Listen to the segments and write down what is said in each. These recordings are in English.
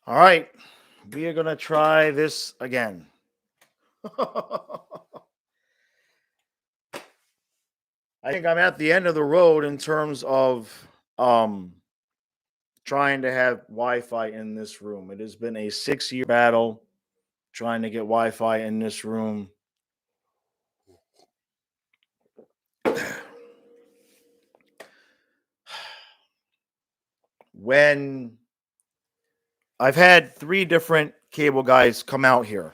All right, we are going to try this again. I think I'm at the end of the road in terms of um trying to have Wi-Fi in this room. It has been a 6-year battle trying to get Wi-Fi in this room. When I've had 3 different cable guys come out here.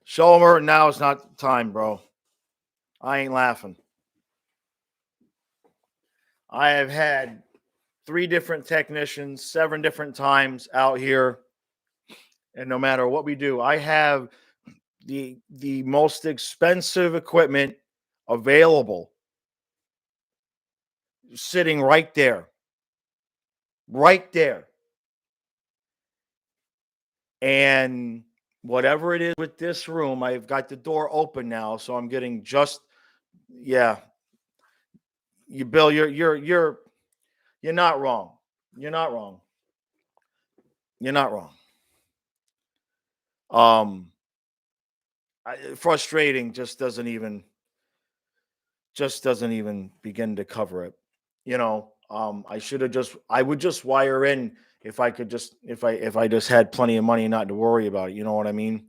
Shomer, now is not the time, bro. I ain't laughing. I have had 3 different technicians, 7 different times out here. And no matter what we do, I have the most expensive equipment available sitting right there. Right there. And whatever it is with this room, I've got the door open now, so I'm getting just yeah. You Bill, you're not wrong. You're not wrong. You're not wrong. Um Frustrating just doesn't even begin to cover it. I would just wire in if I could just if I just had plenty of money not to worry about it. You know what I mean?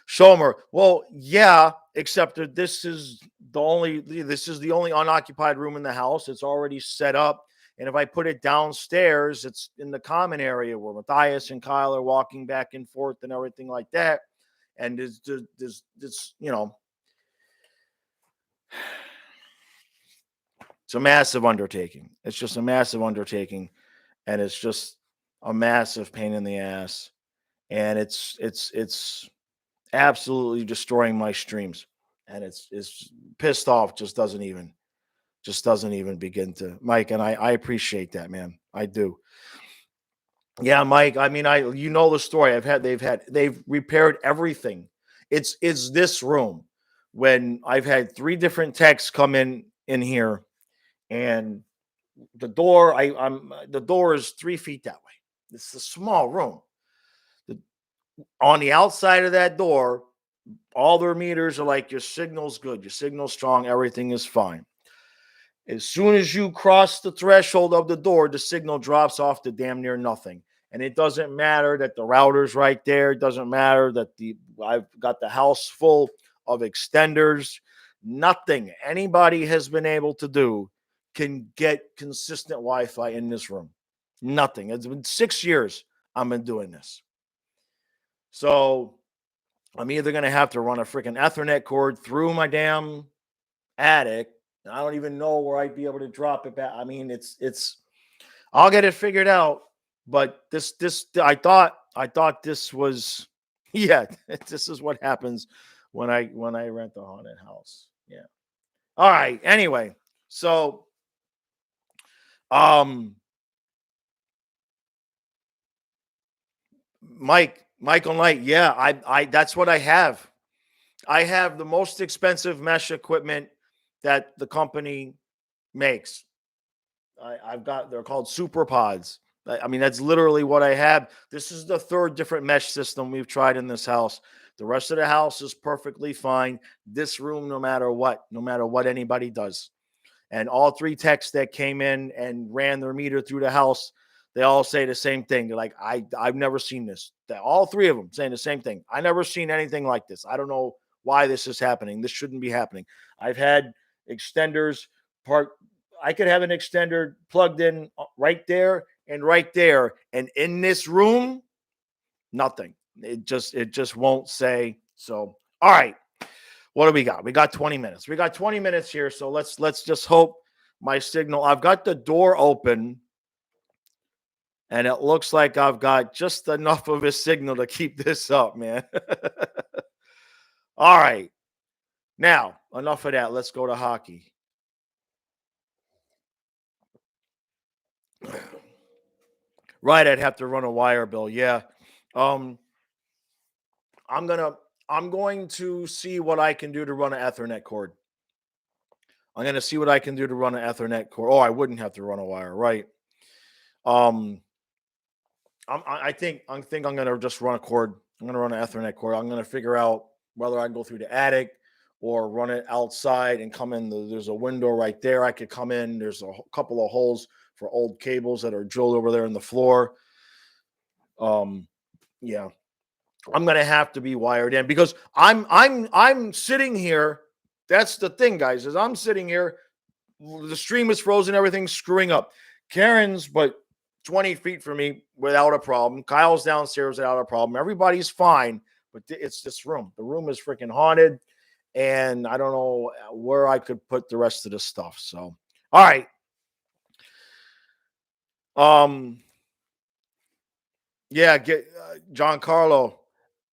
Shomer, well, yeah, except that this is the only unoccupied room in the house. It's already set up. And if I put it downstairs, it's in the common area where Matthias and Kyle are walking back and forth and everything like that. And it's a massive undertaking. It's just a massive undertaking, and it's just a massive pain in the ass. And it's absolutely destroying my streams. And it's pissed off. Just doesn't even begin to Mike. And I appreciate that, man. I do. Yeah, Mike. I mean, you know the story. They've repaired everything. It's this room when I've had 3 different techs come in here, and the door is 3 feet that way. It's a small room. The, on the outside of that door, all their meters are like, your signal's good, your signal's strong, everything is fine. As soon as you cross the threshold of the door, the signal drops off to damn near nothing. And it doesn't matter that the router's right there. It doesn't matter that I've got the house full of extenders. Nothing anybody has been able to do can get consistent Wi-Fi in this room. Nothing. It's been 6 years I've been doing this. So I'm either going to have to run a freaking Ethernet cord through my damn attic. I don't even know where I'd be able to drop it back. I mean, I'll get it figured out. But I thought this was, yeah, this is what happens when I rent a haunted house. Yeah. All right. Anyway, so um Michael Knight, yeah, I that's what I have. I have the most expensive mesh equipment that the company makes. I've got, they're called super pods. I mean, that's literally what I have. This is the 3rd different mesh system we've tried in this house. The rest of the house is perfectly fine. This room, no matter what anybody does. And all 3 techs that came in and ran their meter through the house, they all say the same thing. They're like, I've never seen this. All 3 of them saying the same thing. I never seen anything like this. I don't know why this is happening. This shouldn't be happening. I've had extenders part. I could have an extender plugged in right there and right there. And in this room, nothing. It just won't say. So, all right. What do we got? We got 20 minutes. We got 20 minutes here. So let's just hope my signal. I've got the door open, and it looks like I've got just enough of a signal to keep this up, man. All right. Now, enough of that. Let's go to hockey. Right, I'd have to run a wire bill. Yeah. Um I'm going to see what I can do to run an Ethernet cord. I'm going to see what I can do to run an Ethernet cord. Oh, I wouldn't have to run a wire, right? Um I think I'm gonna just run a cord. I'm gonna run an Ethernet cord. I'm gonna figure out whether I can go through the attic or run it outside and come in. There's a window right there. I could come in. There's a couple of holes for old cables that are drilled over there in the floor. Um, yeah, I'm gonna have to be wired in because I'm sitting here. That's the thing, guys. Is I'm sitting here. The stream is frozen. Everything's screwing up. Karen's, but 20 feet from me without a problem. Kyle's downstairs without a problem. Everybody's fine, but it's this room. The room is freaking haunted, and I don't know where I could put the rest of the stuff. So, all right. Um, yeah, get John Carlo.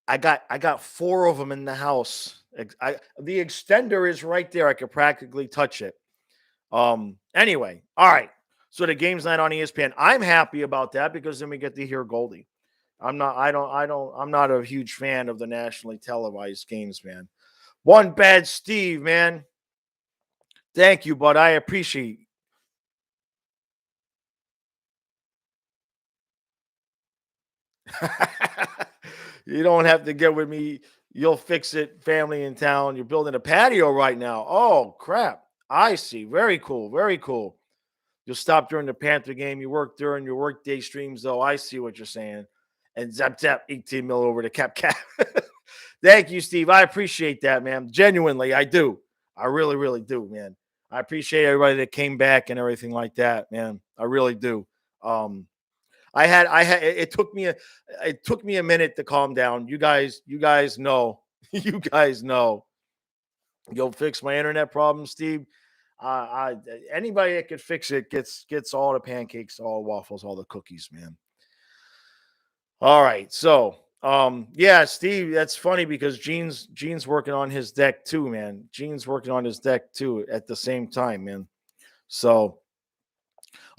I got four of them in the house. The extender is right there. I could practically touch it. Anyway, all right. So the game's not on ESPN. I'm happy about that because then we get to hear Goldie. I'm not a huge fan of the nationally televised games, man. One bad Steve, man. Thank you, bud. I appreciate. You don't have to get with me. You'll fix it, family in town. You're building a patio right now. Oh, crap. I see. Very cool. Very cool. You'll stop during the Panther game. You work during your workday streams, though. I see what you're saying. And zap zap 18 mil over to Cap Cap. Thank you, Steve. I appreciate that, man. Genuinely, I do. I really, really do, man. I appreciate everybody that came back and everything like that, man. I really do. It took me a minute to calm down. You guys know, you guys know. You'll fix my internet problem, Steve. I Anybody that could fix it gets all the pancakes, all the waffles, all the cookies, man. All right, so yeah, Steve, that's funny because Gene's working on his deck too, man. Gene's working on his deck too at the same time, man. So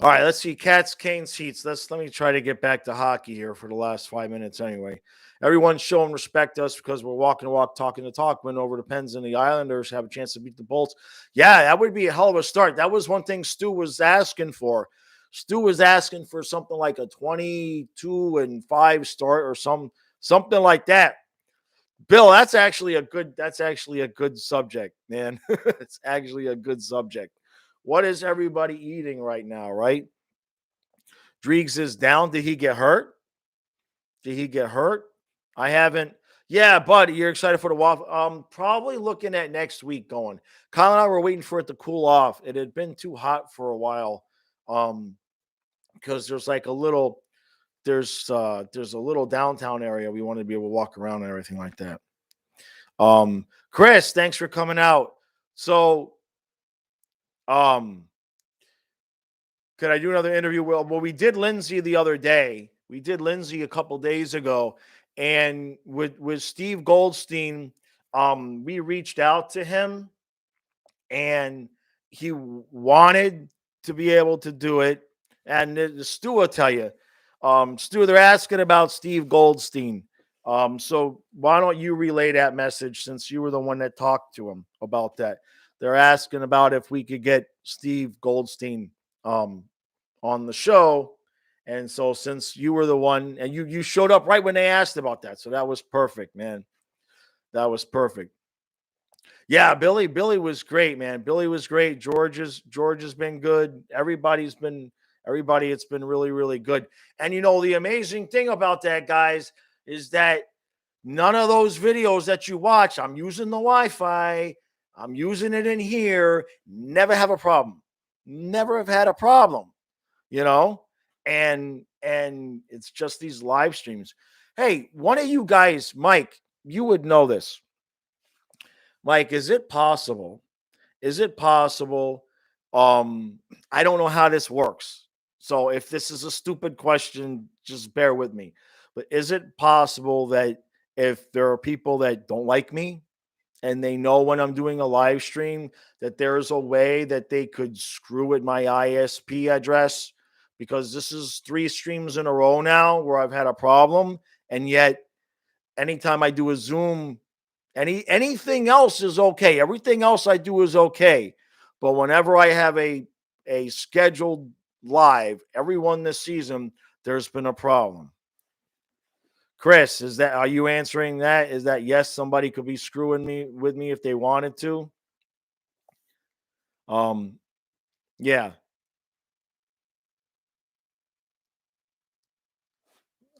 all right, let's see. Cats, Canes, Heats. Let me try to get back to hockey here for the last 5 minutes anyway. Everyone's showing respect to us because we're walking the walk, talking the talk. Win over the Pens and the Islanders, have a chance to beat the Bolts. Yeah, that would be a hell of a start. That was one thing Stu was asking for. Stu was asking for something like a 22-5 start or something like that. Bill, that's actually a good subject, man. It's actually a good subject. What is everybody eating right now, right? Dreeks is down. Did he get hurt? Did he get hurt? I haven't. Yeah, buddy, you're excited for the waffle. Probably looking at next week going. Kyle and I were waiting for it to cool off. It had been too hot for a while. Because there's like a little there's a little downtown area we want to be able to walk around and everything like that. Chris, thanks for coming out. So could I do another interview? Well, we did Lindsay the other day. We did Lindsay a couple days ago, and with Steve Goldstein, we reached out to him, and he wanted to be able to do it. And Stu will tell you, Stu, they're asking about Steve Goldstein. So why don't you relay that message since you were the one that talked to him about that? They're asking about if we could get Steve Goldstein on the show. And so since you were the one and you showed up right when they asked about that. So that was perfect, man. That was perfect. Yeah, Billy was great, man. Billy was great. George has been good. Everybody, it's been really, really good. And the amazing thing about that, guys, is that none of those videos that you watch, I'm using the Wi-Fi, I'm using it in here, never have a problem. Never have had a problem, and it's just these live streams. Hey, one of you guys, Mike, you would know this. Mike, is it possible? Is it possible? I don't know how this works. So if this is a stupid question, just bear with me. But is it possible that if there are people that don't like me and they know when I'm doing a live stream, that there's a way that they could screw with my ISP address? Because this is 3 streams in a row now where I've had a problem. And yet, anytime I do a Zoom, anything else is okay. Everything else I do is okay. But whenever I have a scheduled live, everyone this season, there's been a problem. Chris, are you answering that? Is that yes, somebody could be screwing with me if they wanted to? Yeah,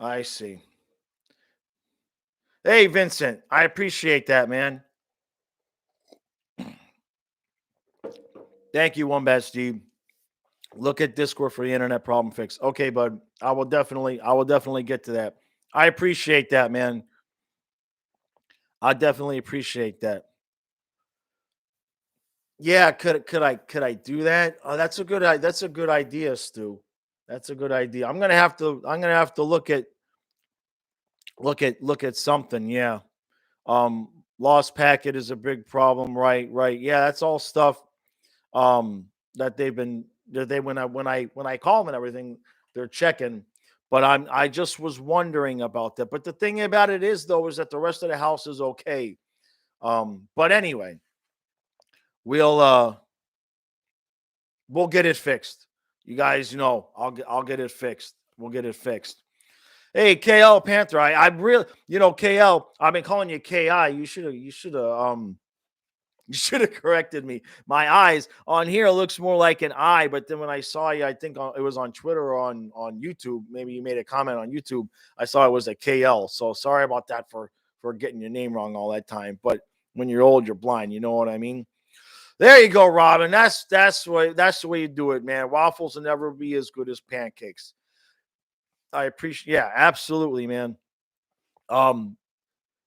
I see. Hey, Vincent, I appreciate that, man. Thank you, One Bad Steve. Look at Discord for the internet problem fix. Okay, bud. I will definitely get to that. I appreciate that, man. I definitely appreciate that. Yeah, could I do that? Oh, that's a good idea, Stu. That's a good idea. I'm gonna have to look at something. Yeah. Um, Lost packet is a big problem. Right, right. Yeah, that's all stuff. Um, that they've been that they when I call them and everything, they're checking. But I just was wondering about that. But the thing about it is though, is that the rest of the house is okay. But anyway, we'll uh we'll get it fixed. You guys know I'll get it fixed. We'll get it fixed. Hey, KL Panther, I really, KL, I've been calling you KI. You should have corrected me. My eyes on here looks more like an I, but then when I saw you, I think it was on Twitter or on YouTube. Maybe you made a comment on YouTube. I saw it was a KL. So sorry about that for getting your name wrong all that time. But when you're old, you're blind. You know what I mean? There you go, Robin. That's the way you do it, man. Waffles will never be as good as pancakes. I appreciate. Yeah, absolutely, man. Um,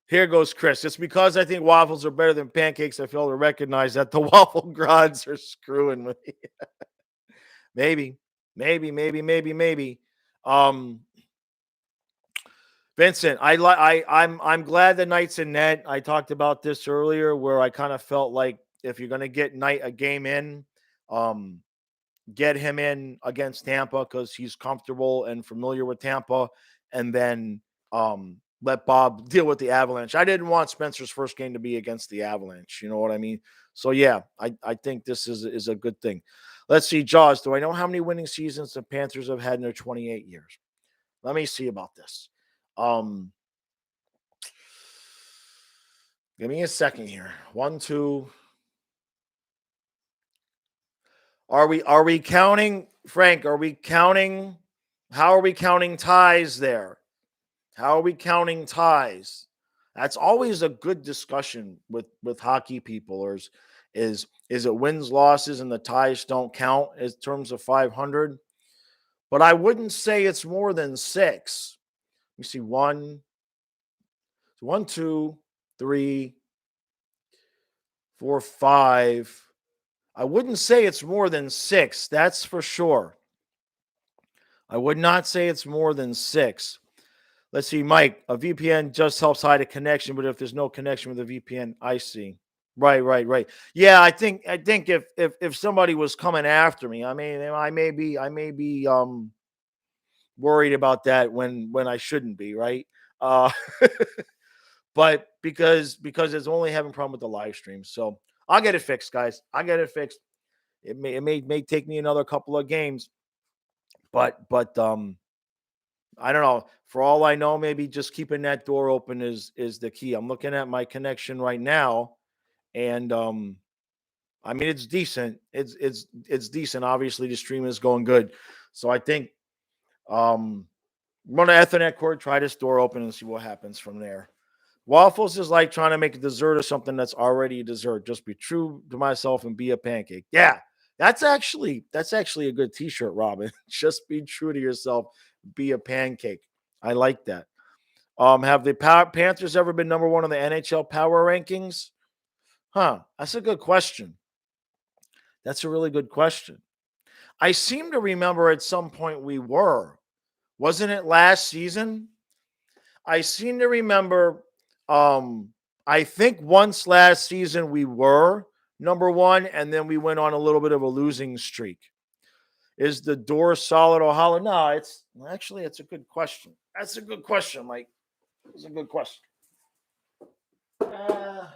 Here goes Chris. It's because I think waffles are better than pancakes. I fail to recognize that the waffle gods are screwing with me. Maybe, maybe. Um, Vincent, I'm glad the Knight's in net. I talked about this earlier, where I kind of felt like if you're gonna get Knight a game in, um, get him in against Tampa because he's comfortable and familiar with Tampa, and then let Bob deal with the Avalanche. I didn't want Spencer's first game to be against the Avalanche. You know what I mean? So yeah, I think this is a good thing. Let's see, Jaws. Do I know how many winning seasons the Panthers have had in their 28 years? Let me see about this. Um, Give me a second here. One, two. Are we counting, Frank? Are we counting? How are we counting ties there? How are we counting ties? That's always a good discussion with hockey people. Or is it wins, losses, and the ties don't count in terms of 500? But I wouldn't say it's more than six. You see, one, two, three, four, five. I wouldn't say it's more than six. That's for sure. I would not say it's more than six. Let's see, Mike. A VPN just helps hide a connection, but if there's no connection with a VPN, I see. Right. Yeah, I think if somebody was coming after me, I mean, I may be worried about that when I shouldn't be, right? Uh but because it's only having a problem with the live stream. So I'll get it fixed, guys. I'll get it fixed. It may take me another couple of games, but I don't know. For all I know, maybe just keeping that door open is the key. I'm looking at my connection right now, and I mean it's decent. It's decent. Obviously, the stream is going good, so I think run an Ethernet cord, try this door open, and see what happens from there. Waffles is like trying to make a dessert or something that's already a dessert. Just be true to myself and be a pancake. Yeah, that's actually a good T-shirt, Robin. Just be true to yourself, be a pancake. I like that. Have the Panthers ever been number one on the NHL power rankings? Huh. That's a good question. That's a really good question. I seem to remember at some point we were. Wasn't it last season? I seem to remember um I think once last season we were number 1 and then we went on a little bit of a losing streak. Is the door solid or hollow? No, it's a good question. That's a good question, Mike. It's a good question. Uh,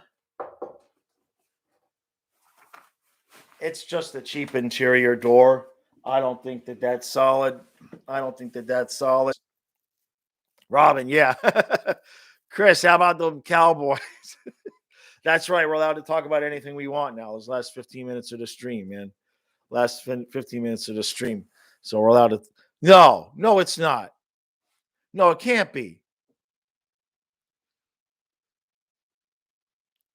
it's just a cheap interior door. I don't think that that's solid. I don't think that that's solid. Robin, yeah. Chris, how about the Cowboys? That's right. We're allowed to talk about anything we want now. Those last 15 minutes of the stream, man. Last 15 minutes of the stream. So we're allowed to. No, it's not. No, it can't be.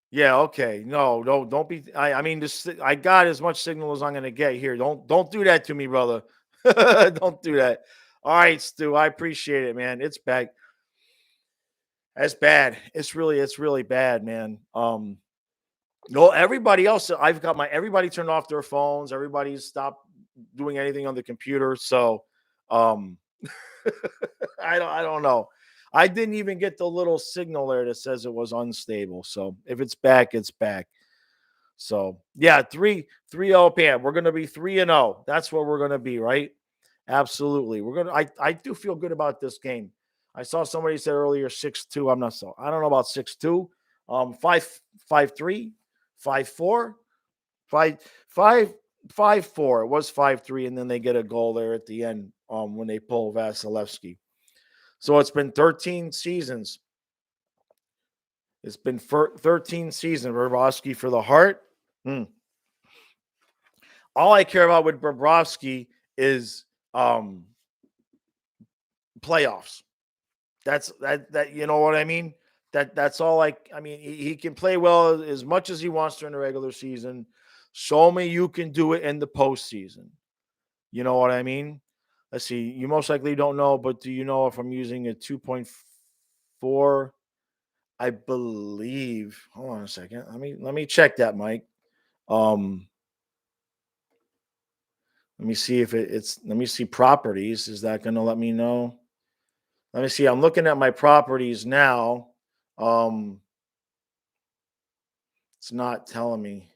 Yeah, okay. No, don't be. I mean, this. I got as much signal as I'm going to get here. Don't do that to me, brother. Don't do that. All right, Stu. I appreciate it, man. It's bad. That's bad. It's really bad, man. No, everybody else. I've got everybody turned off their phones. Everybody's stopped doing anything on the computer. So, um, I don't know. I didn't even get the little signal there that says it was unstable. So if it's back, it's back. So yeah, 3-0 Pam. We're gonna be 3-0. That's what we're gonna be, right? Absolutely. I do feel good about this game. I saw somebody said earlier 6-2. I'm not so I don't know about 6-2. 5-3, 5-4, 5-4. It was 5-3, and then they get a goal there at the end when they pull Vasilevsky. So it's been 13 seasons. It's been 13 seasons. Bobrovsky for the Hart. All I care about with Bobrovsky is playoffs. That's that you know what I mean? That's all I mean, he can play well as much as he wants during the regular season. Show me you can do it in the postseason. You know what I mean? Let's see. You most likely don't know, but do you know if I'm using a 2.4? I believe. Hold on a second. Let me check that, Mike. Let me see if it's. Let me see properties. Is that going to let me know? Let me see. I'm looking at my properties now. Um, it's not telling me.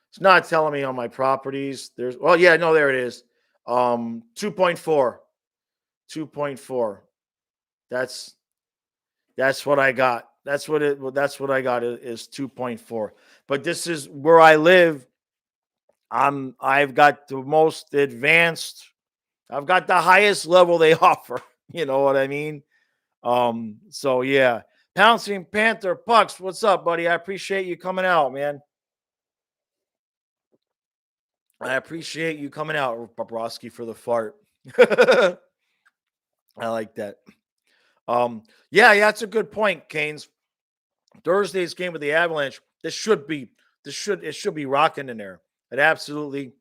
It's not telling me on my properties. Yeah, no, there it is. 2.4. 2.4. That's what I got. That's what I got is 2.4. But this is where I live. I've got the most advanced. I've got the highest level they offer. You know what I mean? So yeah. Pouncing Panther Pucks, what's up, buddy? I appreciate you coming out, man. I appreciate you coming out, Bobrovsky, for the fart. I like that. Yeah, that's a good point, Canes. Thursday's game with the Avalanche. It should be rocking in there. It absolutely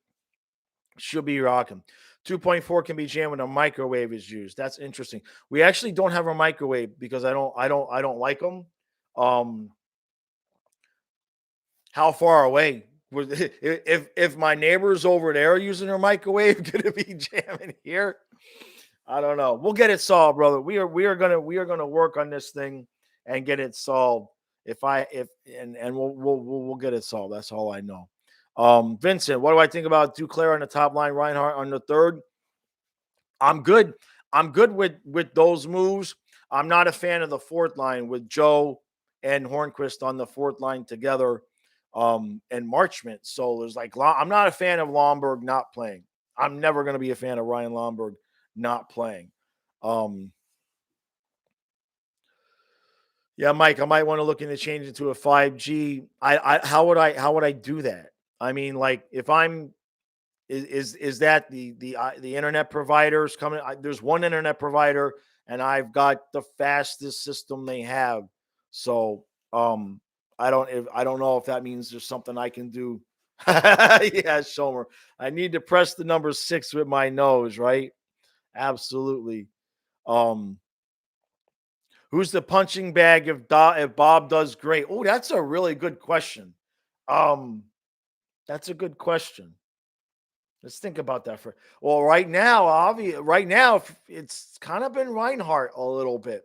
should be rocking. 2.4 can be jammed when a microwave is used. That's interesting. We actually don't have a microwave because I don't like them. How far away? If my neighbors over there are using their microwave, gonna be jamming here? I don't know. We'll get it solved, brother. We are gonna work on this thing and get it solved. We'll get it solved. That's all I know. Vincent, what do I think about Duclair on the top line, Reinhart on the third? I'm good. I'm good with those moves. I'm not a fan of the fourth line with Joe and Hornquist on the fourth line together, and Marchment. So there's I'm not a fan of Lomberg not playing. I'm never going to be a fan of Ryan Lomberg not playing. Yeah, Mike, I might want to look into changing to a 5G. How would I do that? I mean, like if I'm is that the internet providers coming? There's one internet provider, and I've got the fastest system they have. So I don't know if that means there's something I can do. Yeah, Shomer. I need to press the number 6 with my nose, right? Absolutely. Who's the punching bag if Bob does great? Oh, that's a really good question. That's a good question. Let's think about that for. Well, right now, it's kind of been Reinhardt a little bit.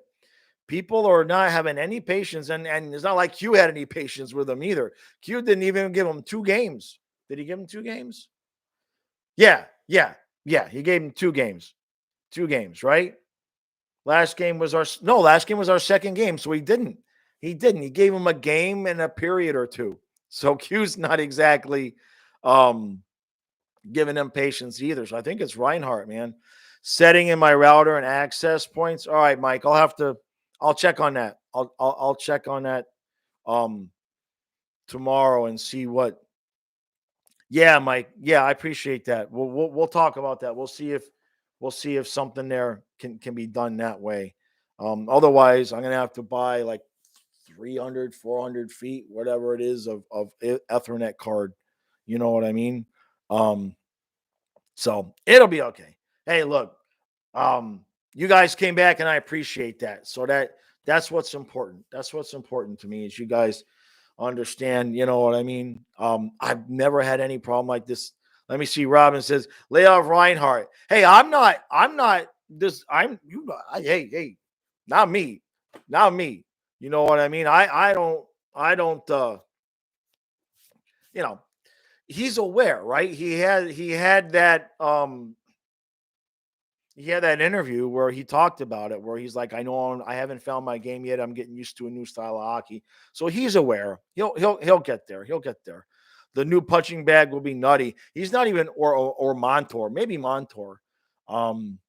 People are not having any patience, and it's not like Q had any patience with him either. Q didn't even give him 2 games. Did he give him 2 games? Yeah. He gave him 2 games. 2 games, right? Last game was our second game, so he didn't. He gave him a game and a period or 2. So Q's not exactly giving him patience either. So I think it's Reinhardt, man. Setting in my router and access points. All right, Mike. I'll check on that. I'll check on that um tomorrow and see what. Yeah, Mike. Yeah, I appreciate that. We'll talk about that. We'll see if something there can be done that way. Otherwise, I'm gonna have to buy like 300, 400 feet, whatever it is of Ethernet card. You know what I mean? Um, so it'll be okay. Hey, look, you guys came back and I appreciate that. So that's what's important. That's what's important to me is you guys understand, you know what I mean? I've never had any problem like this. Let me see. Robin says, lay off Reinhardt. Hey, I'm not this. Hey, not me. Not me. You know what I mean? I don't you know, he's aware, right? He had that interview where he talked about it, where he's like, I know I haven't found my game yet. I'm getting used to a new style of hockey. So he's aware. He'll get there. He'll get there. The new punching bag will be nutty. He's not even or Montour, maybe Montour. Um,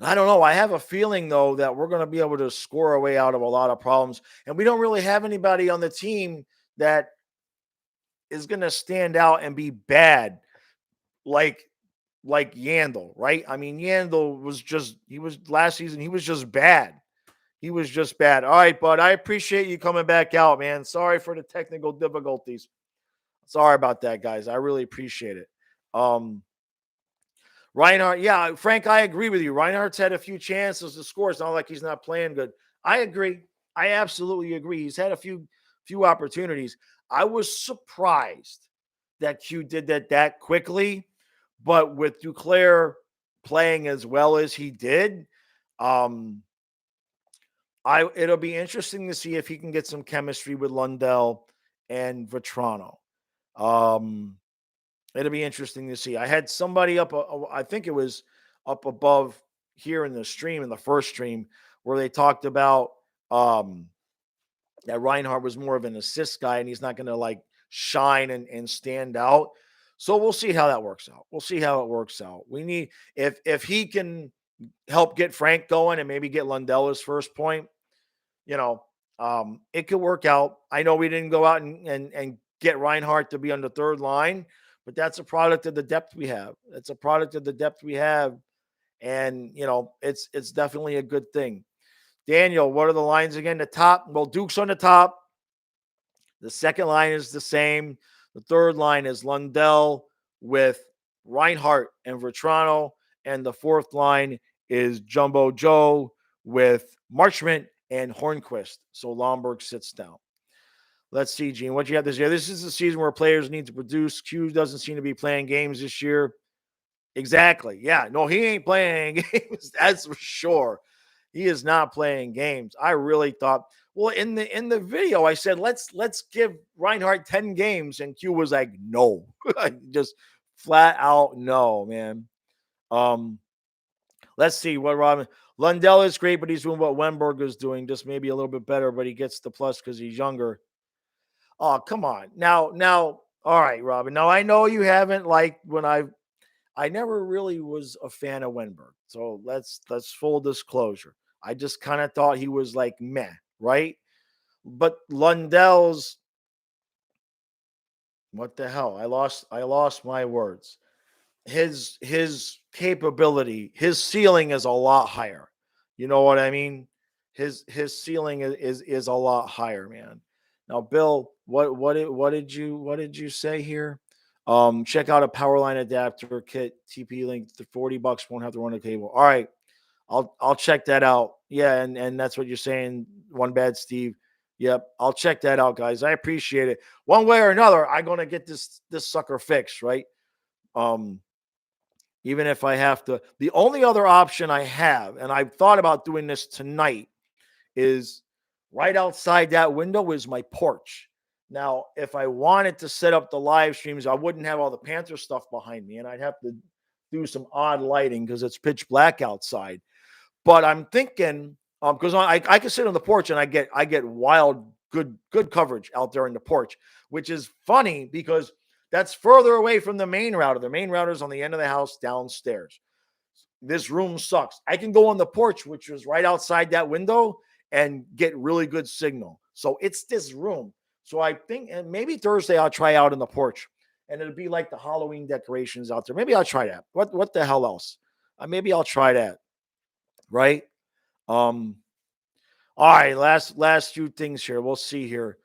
I don't know. I have a feeling though that we're going to be able to score our way out of a lot of problems, and we don't really have anybody on the team that is going to stand out and be bad like Yandel, right? I mean, Yandel he was last season, he was just bad. He was just bad. All right, bud. I appreciate you coming back out, man. Sorry for the technical difficulties. Sorry about that, guys. I really appreciate it. Um, Reinhardt, yeah, Frank, I agree with you. Reinhardt's had a few chances to score. It's not like he's not playing good. I agree. I absolutely agree. He's had a few opportunities. I was surprised that Q did that quickly, but with Duclair playing as well as he did, um, it'll be interesting to see if he can get some chemistry with Lundell and Vetrano. Um, It'll be interesting to see. I had somebody up, I think it was up above here in the stream, in the first stream, where they talked about that Reinhardt was more of an assist guy and he's not going to like shine and stand out. So we'll see how that works out. We'll see how it works out. We need if he can help get Frank going and maybe get Lundell his first point, you know, it could work out. I know we didn't go out and get Reinhardt to be on the third line, but that's a product of the depth we have. It's a product of the depth we have. And, it's definitely a good thing. Daniel, what are the lines again? The top, well, Duke's on the top. The second line is the same. The third line is Lundell with Reinhardt and Vetrano. And the fourth line is Jumbo Joe with Marchment and Hornquist. So Lomberg sits down. Let's see, Gene, what you have this year. This is the season where players need to produce. Q doesn't seem to be playing games this year. Exactly. Yeah. No, he ain't playing games. That's for sure. He is not playing games. I really thought, well, in the video, I said, let's give Reinhardt 10 games. And Q was like, no. Just flat out no, man. Let's see what Robin. Lundell is great, but he's doing what Wenberg is doing, just maybe a little bit better, but he gets the plus because he's younger. Oh, come on. Now, all right, Robin. Now I know you haven't liked when I never really was a fan of Wenberg. So let's full disclosure. I just kind of thought he was like meh, right? But Lundell's what the hell? I lost my words. His capability, his ceiling is a lot higher. You know what I mean? His ceiling is a lot higher, man. Now, Bill, what did you say here? Check out a power line adapter kit, TP link, the $40 won't have to run a cable. All right, I'll check that out. Yeah, and that's what you're saying. One bad Steve. Yep, I'll check that out, guys. I appreciate it. One way or another, I'm gonna get this sucker fixed, right? Um, even if I have to. The only other option I have, and I've thought about doing this tonight, is right outside that window is my porch. Now, if I wanted to set up the live streams, I wouldn't have all the Panther stuff behind me, and I'd have to do some odd lighting because it's pitch black outside. But I'm thinking, because I can sit on the porch and I get wild good coverage out there in the porch, which is funny because that's further away from the main router. The main router is on the end of the house downstairs. This room sucks. I can go on the porch, which was right outside that window, and get really good signal. So it's this room. So I think, and maybe Thursday I'll try out in the porch, and it'll be like the Halloween decorations out there. Maybe I'll try that. What the hell else? Maybe I'll try that. Right. All right. Last few things here. We'll see here.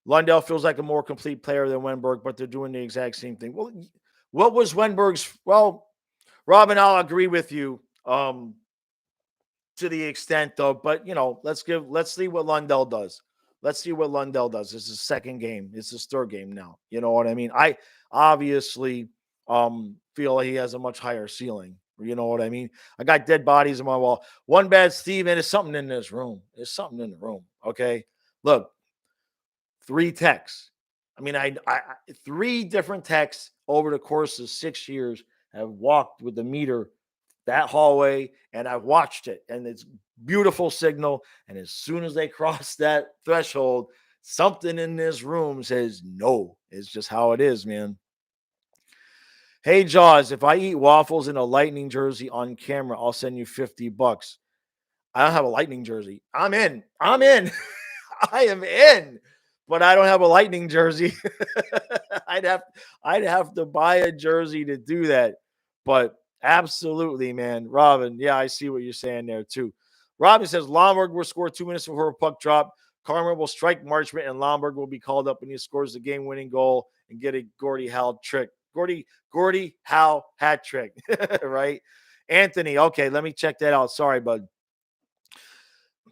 Lundell feels like a more complete player than Wenberg, but they're doing the exact same thing. Well, what was Wenberg's? Well, Robin, I'll agree with you to the extent though, but let's see what Lundell does. Let's see what Lundell does. This is his second game. It's his third game now. You know what I mean? I obviously feel he has a much higher ceiling. You know what I mean? I got dead bodies on my wall. One bad Steve, and there's something in this room. There's something in the room. Okay. Look, 3 texts. I mean, I 3 different texts over the course of 6 years have walked with the meter that hallway, and I've watched it, and it's beautiful signal. And as soon as they cross that threshold, something in this room says no. It's just how it is, man. Hey, Jaws, if I eat waffles in a Lightning jersey on camera, I'll send you $50. I don't have a Lightning jersey. I'm in. I am in, but I don't have a Lightning jersey. I'd have to buy a jersey to do that. But absolutely, man. Robin, yeah, I see what you're saying there too. Robin says Lomberg will score 2 minutes before a puck drop. Karmer will strike Marchment, and Lomberg will be called up, and he scores the game-winning goal and get a Gordie Howe trick. Gordie Howe hat trick, right? Anthony, okay, let me check that out. Sorry, bud.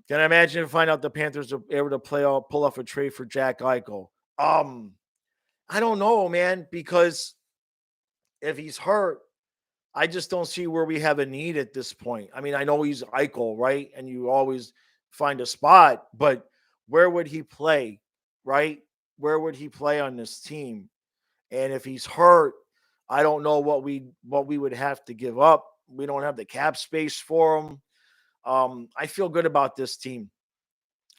Can I imagine find out the Panthers are able to pull off a trade for Jack Eichel? I don't know, man, because if he's hurt, I just don't see where we have a need at this point. I mean, I know he's Eichel, right? And you always find a spot, but where would he play, right? Where would he play on this team? And if he's hurt, I don't know what we would have to give up. We don't have the cap space for him. I feel good about this team.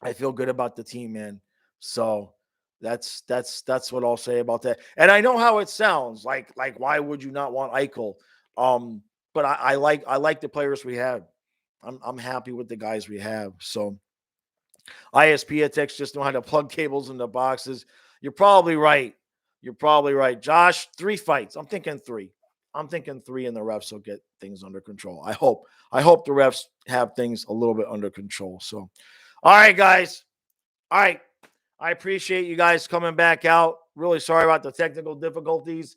I feel good about the team, man. So that's what I'll say about that. And I know how it sounds. Like why would you not want Eichel? But I like the players we have. I'm happy with the guys we have. So ISP techs just know how to plug cables into boxes. You're probably right. Josh, 3 fights. I'm thinking 3. And the refs will get things under control. I hope the refs have things a little bit under control. So, all right, guys. All right. I appreciate you guys coming back out. Really sorry about the technical difficulties.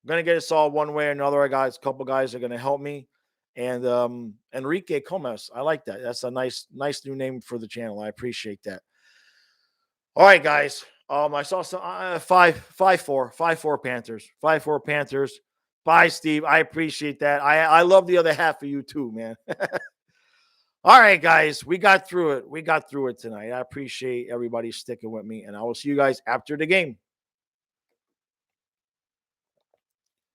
I'm going to get us all one way or another. A couple guys are going to help me. And Enrique Comas. I like that. That's a nice new name for the channel. I appreciate that. All right, guys. I saw some 5-4 Panthers. 5-4 Panthers. Bye, Steve. I appreciate that. I love the other half of you too, man. All right, guys. We got through it. We got through it tonight. I appreciate everybody sticking with me, and I will see you guys after the game.